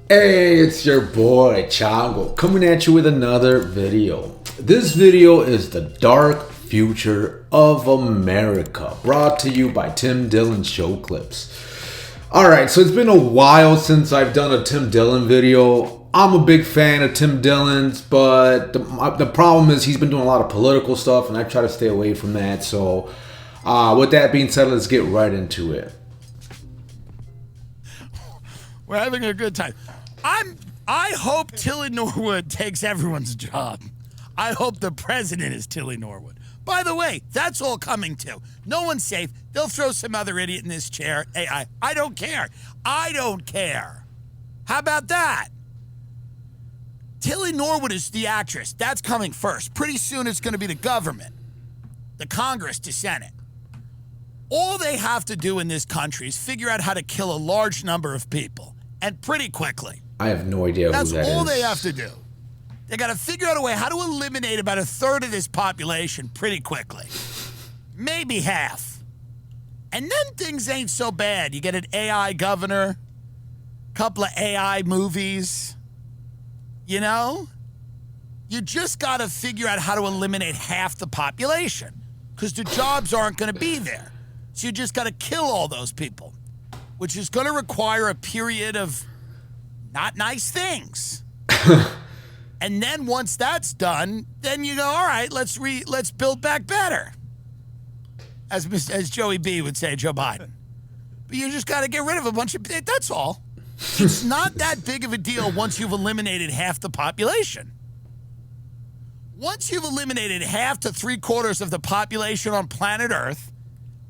Hey, it's your boy Chango coming at you with another video. This video is the dark future of America, brought to you by Tim Dillon Show clips. Alright, so it's been a while since I've done a Tim Dillon video. I'm a big fan of Tim Dillon's, but the problem is he's been doing a lot of political stuff and I try to stay away from that. So with that being said, let's get right into it. We're having a good time. I hope Tilly Norwood takes everyone's job. I hope the president is Tilly Norwood. By the way, that's all coming too. No one's safe. They'll throw some other idiot in this chair. AI. I don't care. I don't care. How about that? Tilly Norwood is the actress. That's coming first. Pretty soon it's going to be the government, the Congress to Senate. All they have to do in this country is figure out how to kill a large number of people, and pretty quickly. I have no idea who that is. That's all they have to do. They got to figure out a way how to eliminate about a third of this population pretty quickly. Maybe half. And then things ain't so bad. You get an AI governor, couple of AI movies. You know? You just got to figure out how to eliminate half the population because the jobs aren't going to be there. So you just got to kill all those people, which is going to require a period of not nice things. And then once that's done, then you go, all right, let's build back better. As Joey B would say, Joe Biden. But you just got to get rid of a bunch of, that's all. It's not that big of a deal once you've eliminated half the population. Once you've eliminated half to 3/4 of the population on planet Earth,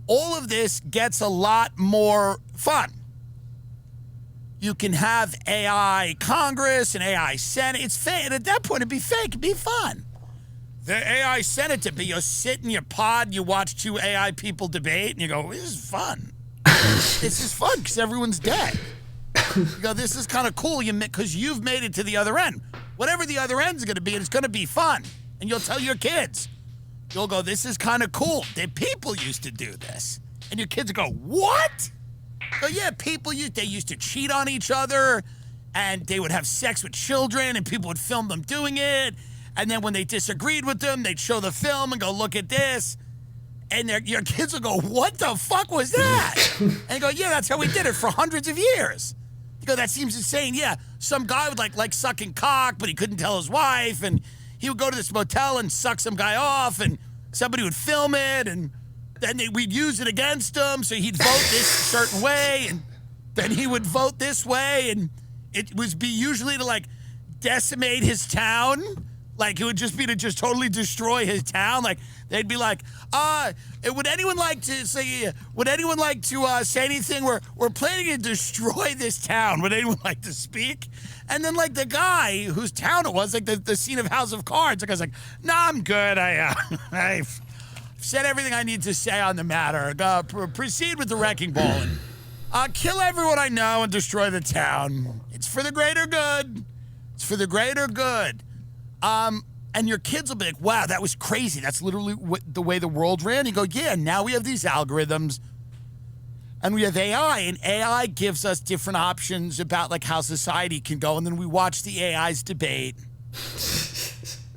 all of this gets a lot more fun. You can have AI Congress and AI Senate. It's fake. And at that point, it'd be fake. It'd be fun. The AI Senate to be, you sit in your pod, you watch two AI people debate, and you go, this is fun. This is fun because everyone's dead. You go, this is kind of cool because you've made it to the other end. Whatever the other end's going to be, it's going to be fun. And you'll tell your kids. You'll go, this is kind of cool. People used to do this. And your kids will go, what? Oh, yeah, they used to cheat on each other, and they would have sex with children, and people would film them doing it. And then when they disagreed with them, they'd show the film and go, look at this. And your kids will go, what the fuck was that? And go, yeah, that's how we did it for hundreds of years. You go, that seems insane. Yeah, some guy would like sucking cock, but he couldn't tell his wife, and he would go to this motel and suck some guy off, and somebody would film it, and then we'd use it against him, so he'd vote this certain way, and then he would vote this way, and it would be usually to, like, decimate his town. Like, it would just be to just totally destroy his town. Like, they'd be like, would anyone like to say anything? We're planning to destroy this town. Would anyone like to speak? And then, like, the guy whose town it was, like the scene of House of Cards, the guy's like, nah, I'm good. I've said everything I need to say on the matter. Proceed with the wrecking ball and kill everyone I know and destroy the town. It's for the greater good. It's for the greater good. And your kids will be like, wow, that was crazy. That's literally the way the world ran. You go, yeah, now we have these algorithms and we have AI, and AI gives us different options about like how society can go. And then we watch the AIs debate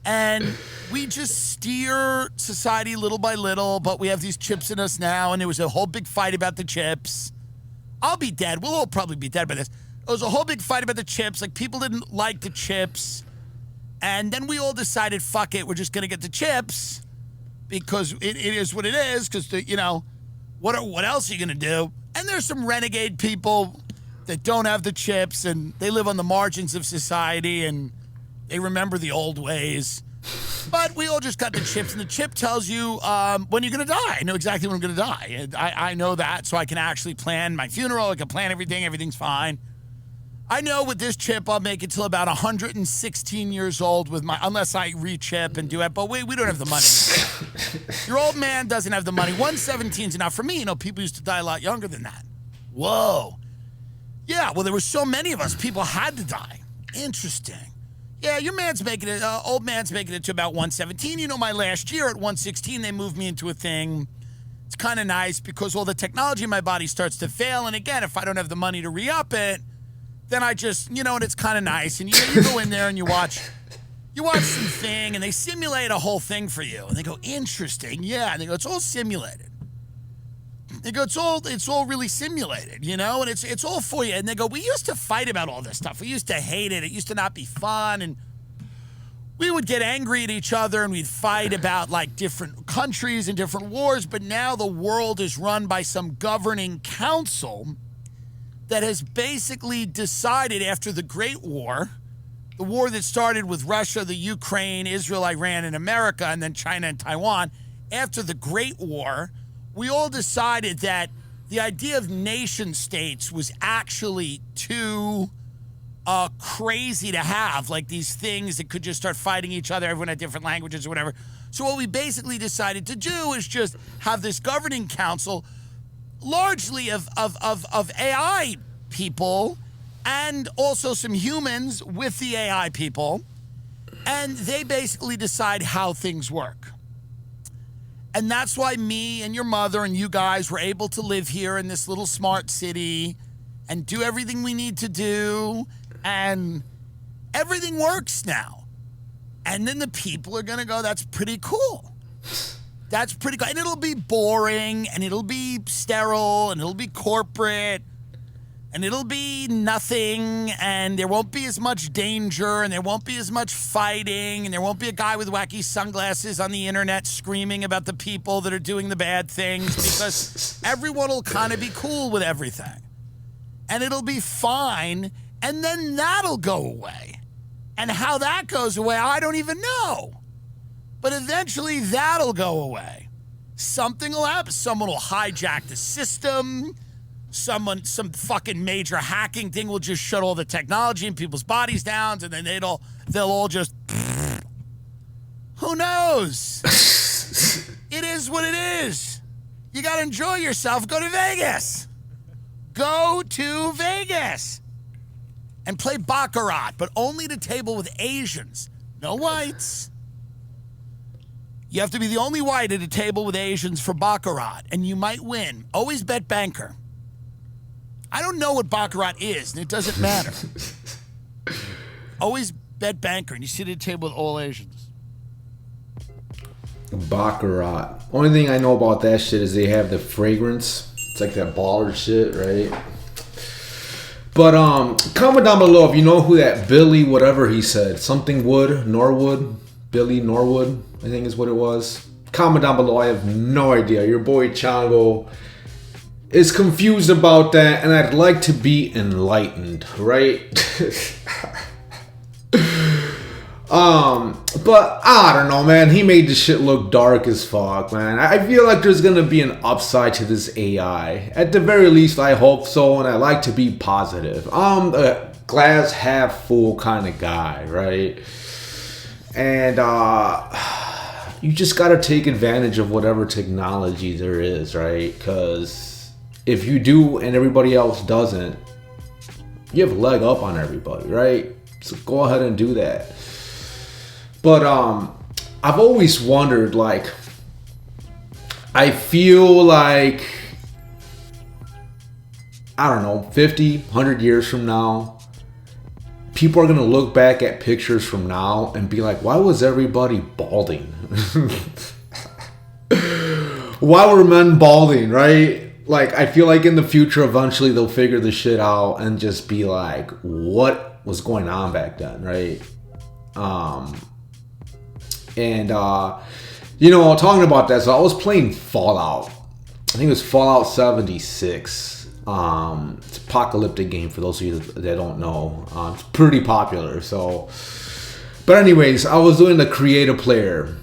and we just steer society little by little, but we have these chips in us now. And there was a whole big fight about the chips. I'll be dead. We'll all probably be dead by this. There was a whole big fight about the chips. Like, people didn't like the chips. And then we all decided, fuck it, we're just going to get the chips because it is what it is, because, what else are you going to do? And there's some renegade people that don't have the chips, and they live on the margins of society, and they remember the old ways. But we all just got the chips, and the chip tells you when you're going to die. I know exactly when I'm going to die. And I know that, so I can actually plan my funeral. I can plan everything. Everything's fine. I know with this chip, I'll make it till about 116 years old unless I re-chip and do it, but we don't have the money. Your old man doesn't have the money. 117 is enough. For me, people used to die a lot younger than that. Whoa. Yeah, well, there were so many of us, people had to die. Interesting. Yeah, your man's making it, old man's making it to about 117. My last year at 116, they moved me into a thing. It's kind of nice because all the technology in my body starts to fail, and again, if I don't have the money to re-up it, then I just, you know, and it's kind of nice. And you go in there and you watch some thing, and they simulate a whole thing for you. And they go, interesting, yeah. And they go, it's all simulated. They go, it's all really simulated, you know, and it's all for you. And they go, we used to fight about all this stuff. We used to hate it. It used to not be fun, and we would get angry at each other, and we'd fight about like different countries and different wars. But now the world is run by some governing council that has basically decided after the Great War, the war that started with Russia, the Ukraine, Israel, Iran, and America, and then China and Taiwan. After the Great War, we all decided that the idea of nation states was actually too crazy to have, like these things that could just start fighting each other, everyone had different languages or whatever. So what we basically decided to do is just have this governing council, largely of AI people and also some humans with the AI people, and they basically decide how things work. And that's why me and your mother and you guys were able to live here in this little smart city and do everything we need to do, and everything works now. And then the people are going to go, that's pretty cool. That's pretty cool. And it'll be boring, and it'll be sterile, and it'll be corporate, and it'll be nothing, and there won't be as much danger, and there won't be as much fighting, and there won't be a guy with wacky sunglasses on the internet screaming about the people that are doing the bad things, because everyone will kind of be cool with everything. And it'll be fine, and then that'll go away. And how that goes away, I don't even know. But eventually that'll go away. Something will happen. Someone will hijack the system. Some fucking major hacking thing will just shut all the technology in people's bodies down, and then they'll all just, who knows? It is what it is. You got to enjoy yourself. Go to Vegas. Go to Vegas and play Baccarat, but only at a table with Asians. No whites. You have to be the only white at a table with Asians for Baccarat, and you might win. Always bet banker. I don't know what Baccarat is, and it doesn't matter. Always bet banker, and you sit at a table with all Asians. Baccarat. Only thing I know about that shit is they have the fragrance. It's like that baller shit, right? But comment down below if you know who that Billy whatever he said. Something Wood, Norwood. Billy Norwood, I think is what it was. Comment down below. I have no idea. Your boy Chango is confused about that, and I'd like to be enlightened, right? But I don't know, man. He made this shit look dark as fuck, man. I feel like there's gonna be an upside to this AI. At the very least, I hope so, and I like to be positive. I'm a glass half full kind of guy, right? And you just gotta take advantage of whatever technology there is, right? Because if you do and everybody else doesn't, you have a leg up on everybody, right? So go ahead and do that. But I've always wondered, like, I feel like, I don't know, 50, 100 years from now, people are going to look back at pictures from now and be like, why was everybody balding? Why were men balding, right? Like, I feel like in the future, eventually they'll figure this shit out and just be like, what was going on back then, right? You know, talking about that, so I was playing Fallout. I think it was Fallout 76. It's an apocalyptic game for those of you that don't know. It's pretty popular, so. But anyways, I was doing the creative player.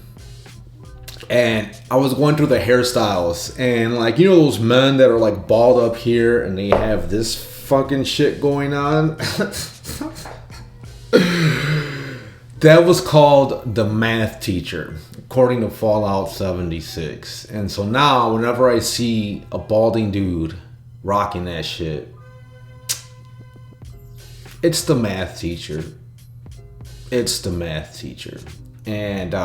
And I was going through the hairstyles. And like, you know those men that are like bald up here and they have this fucking shit going on? That was called the math teacher, according to Fallout 76. And so now, whenever I see a balding dude rocking that shit, it's the math teacher. It's the math teacher. And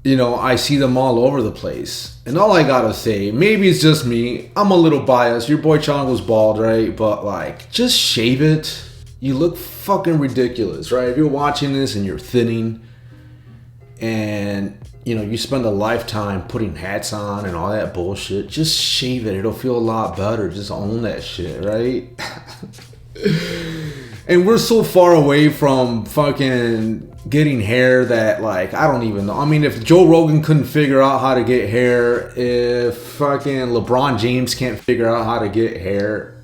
you know, I see them all over the place. And all I gotta say, maybe it's just me, I'm a little biased. Your boy Chango's bald, right? But like, just shave it. You look fucking ridiculous, right? If you're watching this and you're thinning and, you know, you spend a lifetime putting hats on and all that bullshit, just shave it. It'll feel a lot better. Just own that shit, right? And we're so far away from fucking getting hair that, like, I don't even know. I mean, if Joe Rogan couldn't figure out how to get hair, if fucking LeBron James can't figure out how to get hair,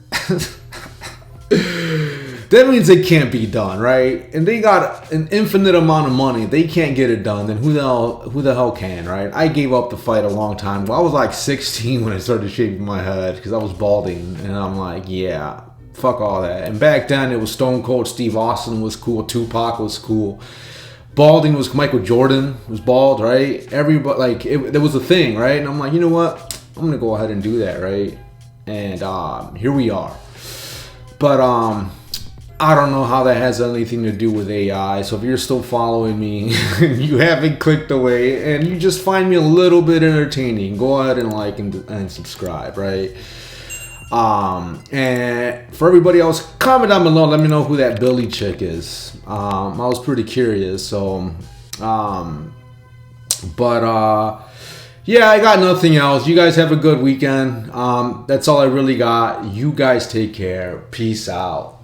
that means it can't be done, right? And they got an infinite amount of money. They can't get it done. Then who the hell can, right? I gave up the fight a long time ago. I was like 16 when I started shaving my head because I was balding, and I'm like, yeah. Fuck all that. And back then it was Stone Cold Steve Austin was cool, Tupac was cool. Balding was Michael Jordan was bald, right? Everybody, like, there was a thing, right? And I'm like, you know what? I'm gonna go ahead and do that, right? And here we are. But I don't know how that has anything to do with AI. So if you're still following me and you haven't clicked away and you just find me a little bit entertaining, go ahead and like and subscribe, right? And for everybody else, comment down below, let me know who that Billy chick is. I was pretty curious. So yeah, I got nothing else. You guys have a good weekend. That's all I really got. You guys take care. Peace out.